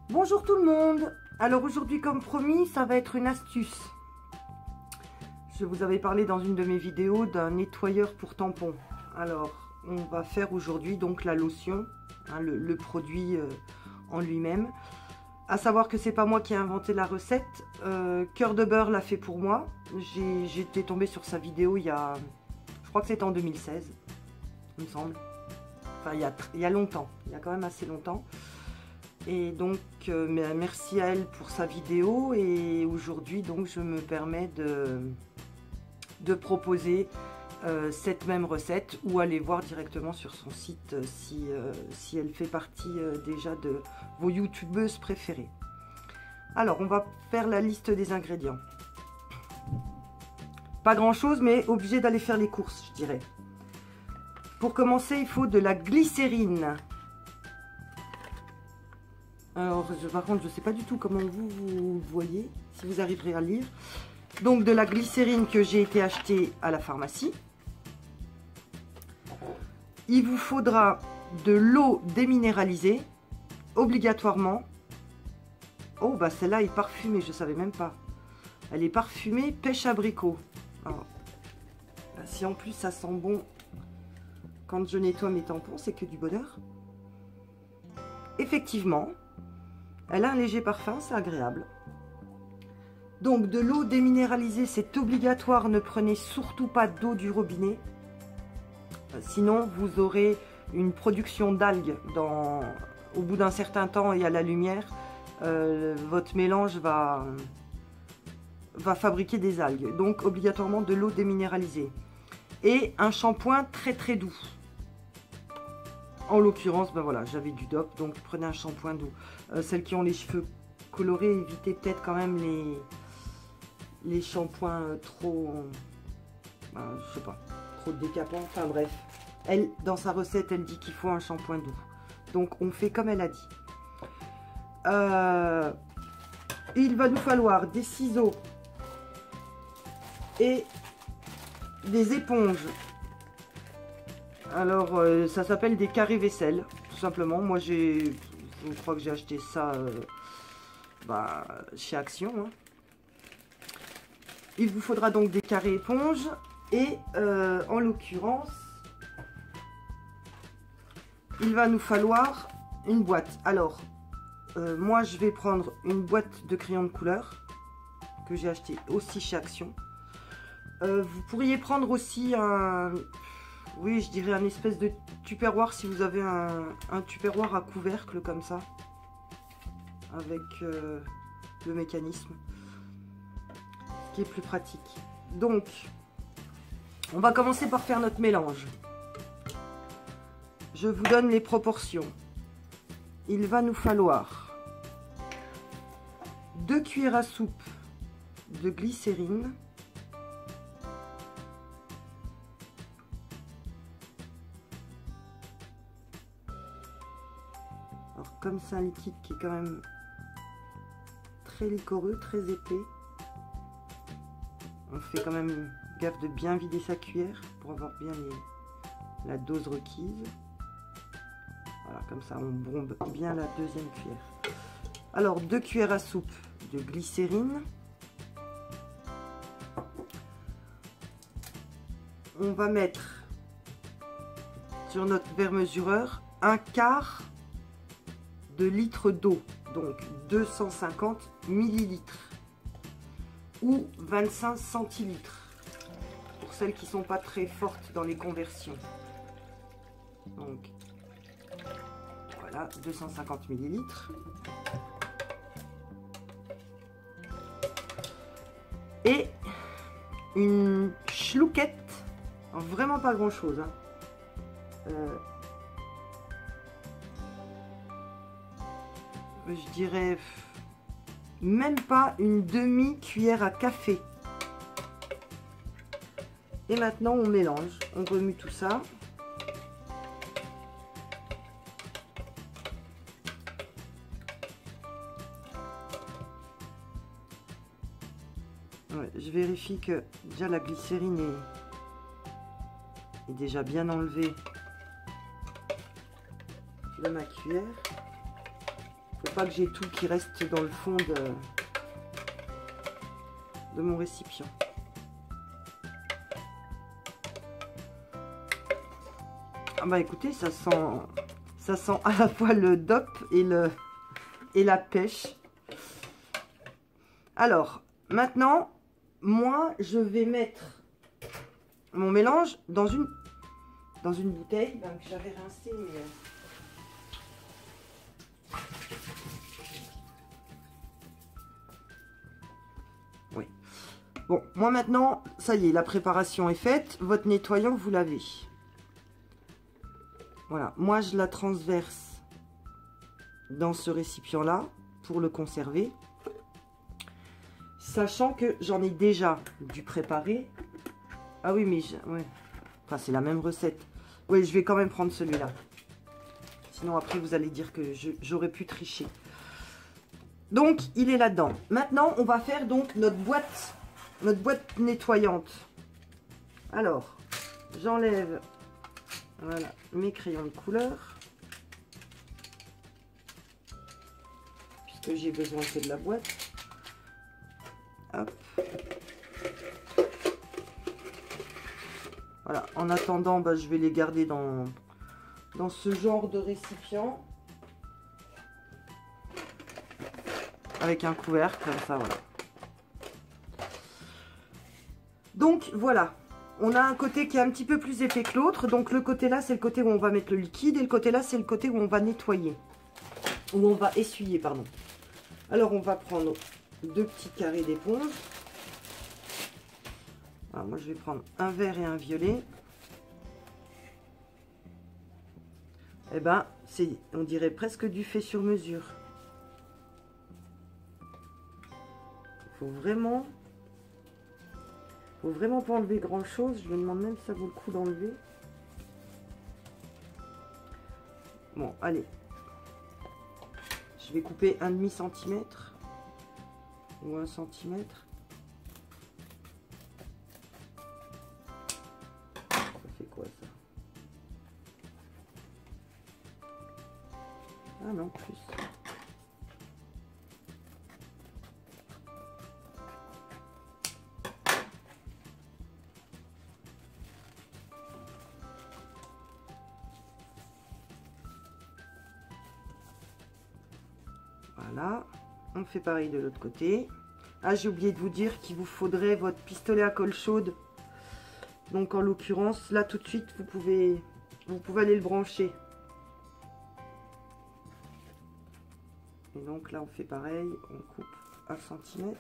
Bonjour tout le monde. Alors aujourd'hui, comme promis, ça va être une astuce. Je vous avais parlé dans une de mes vidéos d'un nettoyeur pour tampons. Alors on va faire aujourd'hui donc la lotion, hein, le produit en lui-même. À savoir que c'est pas moi qui ai inventé la recette. Cœur de beurre l'a fait pour moi. J'étais tombée sur sa vidéo il y a, je crois que c'était en 2016, il me semble. Enfin il y a longtemps, il y a quand même assez longtemps. Et donc merci à elle pour sa vidéo, et aujourd'hui donc je me permets de proposer cette même recette, ou aller voir directement sur son site si elle fait partie déjà de vos youtubeuses préférées. Alors on va faire la liste des ingrédients. Pas grand chose, mais obligé d'aller faire les courses, je dirais. Pour commencer, il faut de la glycérine. Alors, par contre, je ne sais pas du tout comment vous voyez, si vous arriverez à lire. Donc, de la glycérine que j'ai été acheter à la pharmacie. Il vous faudra de l'eau déminéralisée, obligatoirement. Oh, bah celle-là est parfumée, je ne savais même pas. Elle est parfumée pêche abricot. Alors, bah, si en plus ça sent bon quand je nettoie mes tampons, c'est que du bonheur. Effectivement. Elle a un léger parfum, c'est agréable. Donc de l'eau déminéralisée, c'est obligatoire. Ne prenez surtout pas d'eau du robinet. Sinon, vous aurez une production d'algues au bout d'un certain temps et à la lumière. Votre mélange va fabriquer des algues. Donc obligatoirement de l'eau déminéralisée. Et un shampoing très très doux. En l'occurrence, ben voilà, j'avais du DOP, donc prenez un shampoing doux. Celles qui ont les cheveux colorés, évitez peut-être quand même les shampoings trop, je sais pas, trop décapants. Enfin bref, elle, dans sa recette, elle dit qu'il faut un shampoing doux. Donc on fait comme elle a dit. Il va nous falloir des ciseaux et des éponges. Alors, ça s'appelle des carrés vaisselle, tout simplement. Moi, je crois que j'ai acheté ça chez Action. Hein. Il vous faudra donc des carrés éponges et, en l'occurrence, il va nous falloir une boîte. Alors, moi, je vais prendre une boîte de crayons de couleur que j'ai acheté aussi chez Action. Vous pourriez prendre aussi un... Oui, je dirais un espèce de tupperware si vous avez un tupperware à couvercle comme ça, avec le mécanisme, ce qui est plus pratique. Donc, on va commencer par faire notre mélange. Je vous donne les proportions. Il va nous falloir 2 cuillères à soupe de glycérine, comme c'est un liquide qui est quand même très liquoreux, très épais, on fait quand même gaffe de bien vider sa cuillère pour avoir bien la dose requise. Voilà, comme ça on bombe bien la deuxième cuillère. Alors 2 cuillères à soupe de glycérine. On va mettre sur notre verre mesureur un quart de litre d'eau, donc 250 millilitres ou 25 centilitres pour celles qui sont pas très fortes dans les conversions. Donc voilà, 250 millilitres. Et une chlouquette, vraiment pas grand chose, hein. Je dirais même pas une demi-cuillère à café. Et maintenant on mélange, on remue tout ça. Ouais, je vérifie que déjà la glycérine est déjà bien enlevée de ma cuillère. Faut pas que j'ai tout qui reste dans le fond de mon récipient. Ah bah écoutez, ça sent à la fois le DOP et la pêche. Alors, maintenant, moi, je vais mettre mon mélange dans une bouteille que j'avais rincée. Oui. Bon, moi maintenant, ça y est, la préparation est faite. Votre nettoyant, vous l'avez. Voilà, moi je la transverse dans ce récipient-là pour le conserver. Sachant que j'en ai déjà dû préparer. Ah oui, mais ouais. Enfin, c'est la même recette. Oui, je vais quand même prendre celui-là. Sinon, après, vous allez dire que j'aurais pu tricher. Donc, il est là-dedans. Maintenant, on va faire donc notre boîte nettoyante. Alors, j'enlève voilà, mes crayons de couleur. Puisque j'ai besoin que de la boîte. Hop. Voilà, en attendant, bah, je vais les garder dans ce genre de récipient. Avec un couvercle, comme ça, voilà. Donc, voilà. On a un côté qui est un petit peu plus épais que l'autre. Donc, le côté là, c'est le côté où on va mettre le liquide. Et le côté là, c'est le côté où on va nettoyer. Où on va essuyer, pardon. Alors, on va prendre 2 petits carrés d'éponge. Alors, moi, je vais prendre un vert et un violet. Eh ben, on dirait presque du fait sur mesure. Il faut vraiment pas enlever grand chose. Je me demande même si ça vaut le coup d'enlever. Bon, allez. Je vais couper 1,5 cm ou 1 cm. Ça fait quoi ça? Ah non, plus. Voilà, on fait pareil de l'autre côté. Ah, j'ai oublié de vous dire qu'il vous faudrait votre pistolet à colle chaude. Donc en l'occurrence, là tout de suite, vous pouvez aller le brancher. Et donc là, on fait pareil, on coupe 1 cm.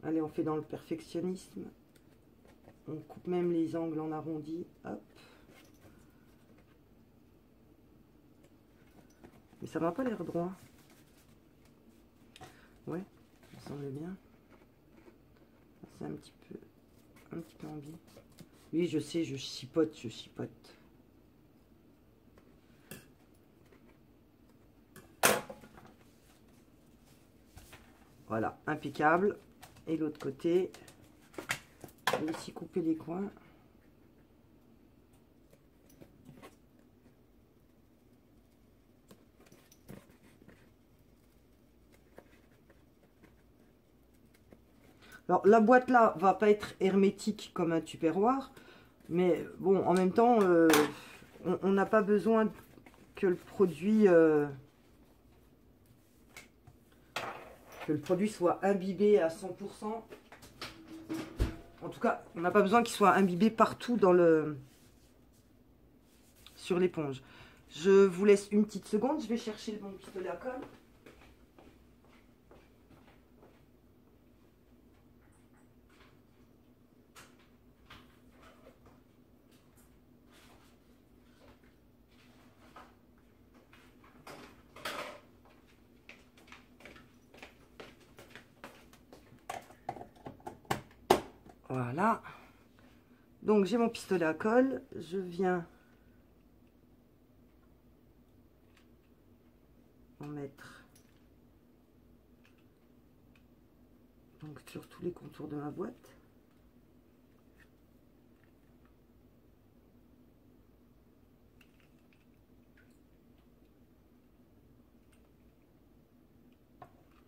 Allez, on fait dans le perfectionnisme. On coupe même les angles en arrondi. Hop. Mais ça va pas l'air droit. Ouais, ça me semble bien. C'est un petit peu ambi. Oui, je sais, je chipote. Voilà, impeccable. Et l'autre côté, je vais aussi couper les coins. Alors, la boîte là va pas être hermétique comme un tupperware, mais bon, en même temps, on n'a pas besoin que le produit soit imbibé à 100%. En tout cas, on n'a pas besoin qu'il soit imbibé partout sur l'éponge. Je vous laisse une petite seconde, je vais chercher le bon pistolet à colle. Voilà. Donc j'ai mon pistolet à colle. Je viens en mettre donc sur tous les contours de ma boîte.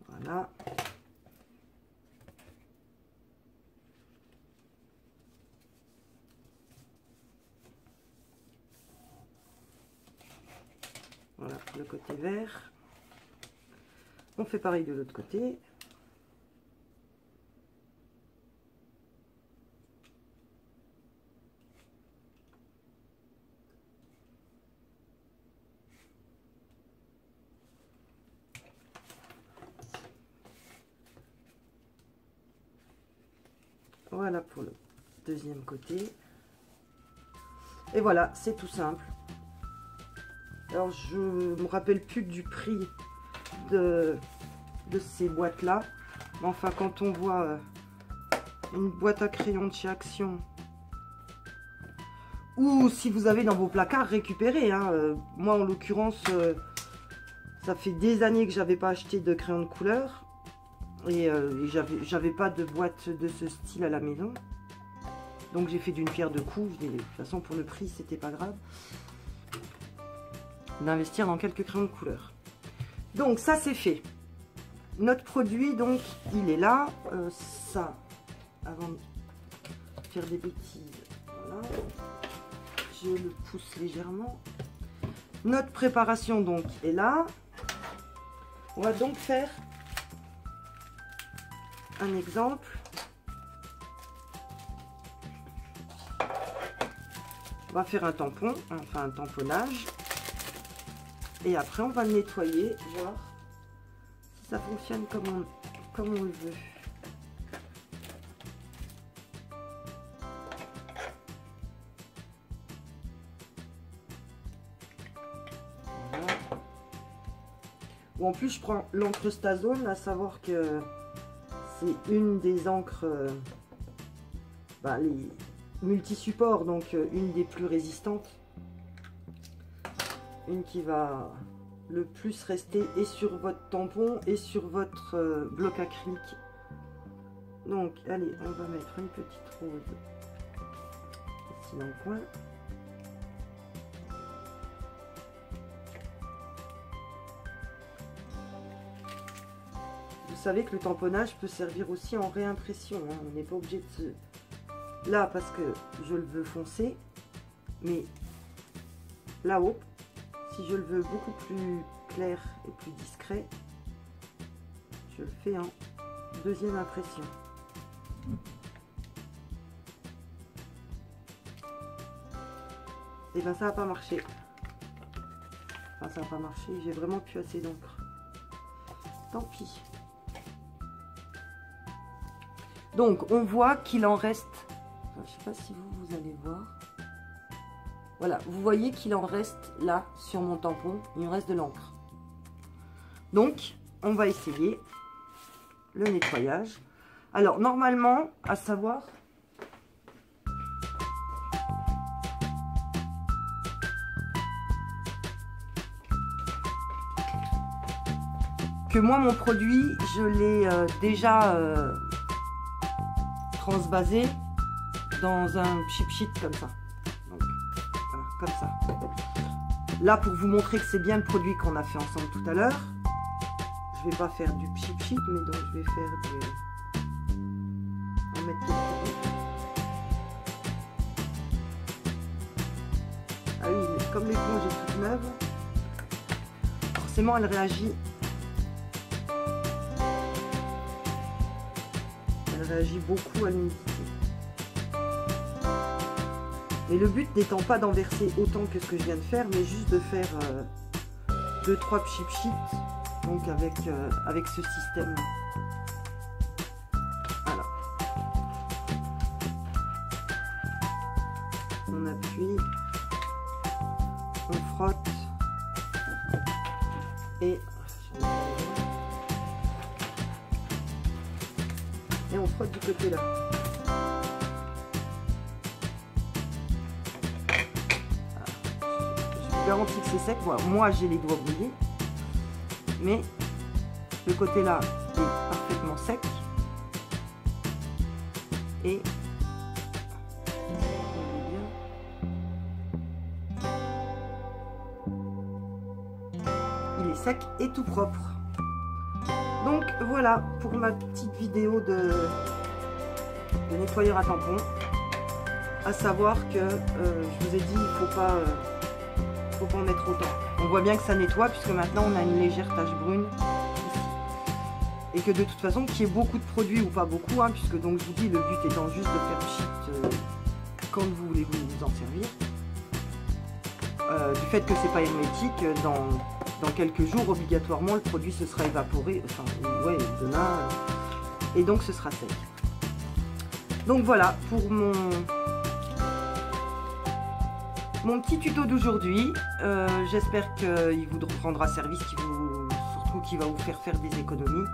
Voilà. Voilà pour le côté vert. On fait pareil de l'autre côté. Voilà pour le deuxième côté. Et voilà, c'est tout simple. Alors, je me rappelle plus du prix de ces boîtes-là. Mais enfin, quand on voit une boîte à crayons de chez Action, ou si vous avez dans vos placards, récupérez. Hein. Moi, en l'occurrence, ça fait des années que j'avais pas acheté de crayons de couleur. Et j'avais pas de boîte de ce style à la maison. Donc j'ai fait d'une pierre deux coups. De toute façon, pour le prix, c'était pas grave d'investir dans quelques crayons de couleur. Donc ça, c'est fait. Notre produit, donc, il est là. Ça, avant de faire des bêtises, voilà. Je le pousse légèrement. Notre préparation, donc, est là. On va donc faire un exemple. On va faire un tampon, enfin un tamponnage. Et après, on va le nettoyer, voir si ça fonctionne comme on le veut. Voilà. Bon, en plus, je prends l'encre Stazone, à savoir que c'est une des encres, les multi-supports, donc une des plus résistantes. Une qui va le plus rester et sur votre tampon et sur votre bloc acrylique. Donc, allez, on va mettre une petite rose ici dans le coin. Vous savez que le tamponnage peut servir aussi en réimpression. Hein. On n'est pas obligé de se... Là, parce que je le veux foncé, mais là-haut, si je le veux beaucoup plus clair et plus discret, je le fais en deuxième impression. Et bien ça n'a pas marché. Enfin, ça n'a pas marché, j'ai vraiment plus assez d'encre. Tant pis. Donc on voit qu'il en reste, je ne sais pas si vous allez voir. Voilà, vous voyez qu'il en reste là sur mon tampon, il me reste de l'encre. Donc, on va essayer le nettoyage. Alors, normalement, à savoir que moi, mon produit, je l'ai déjà transvasé dans un chip sheet comme ça. Comme ça. Là, pour vous montrer que c'est bien le produit qu'on a fait ensemble tout à l'heure, je vais pas faire du chip sheet, mais donc je vais faire du... On va mettre quelques... Ah oui, comme l'éponge est toute neuve, forcément elle réagit. Elle réagit beaucoup à l'humidité. Mais le but n'étant pas d'en verser autant que ce que je viens de faire, mais juste de faire 2-3 chip sheets, donc avec ce système. Voilà. On appuie, on frotte, et on frotte du côté là. Garantie que c'est sec. Moi j'ai les doigts brouillés, mais le côté là est parfaitement sec et il est sec et tout propre. Donc voilà pour ma petite vidéo de nettoyeur à tampon. À savoir que je vous ai dit, il faut pas en mettre autant. On voit bien que ça nettoie puisque maintenant on a une légère tache brune ici. Et que de toute façon, qu'il y ait beaucoup de produits ou pas beaucoup, hein, puisque donc je vous dis, le but étant juste de faire pchit quand vous voulez vous en servir. Du fait que c'est pas hermétique, dans quelques jours, obligatoirement, le produit se sera évaporé, enfin, ouais, demain, et donc ce sera sec. Donc voilà pour mon petit tuto d'aujourd'hui. J'espère qu'il vous rendra service, surtout qu'il va vous faire des économies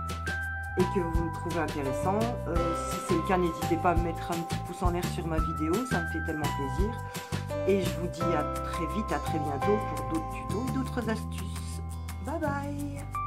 et que vous le trouvez intéressant. Si c'est le cas, n'hésitez pas à me mettre un petit pouce en l'air sur ma vidéo, ça me fait tellement plaisir. Et je vous dis à très vite, à très bientôt pour d'autres tutos, d'autres astuces. Bye bye!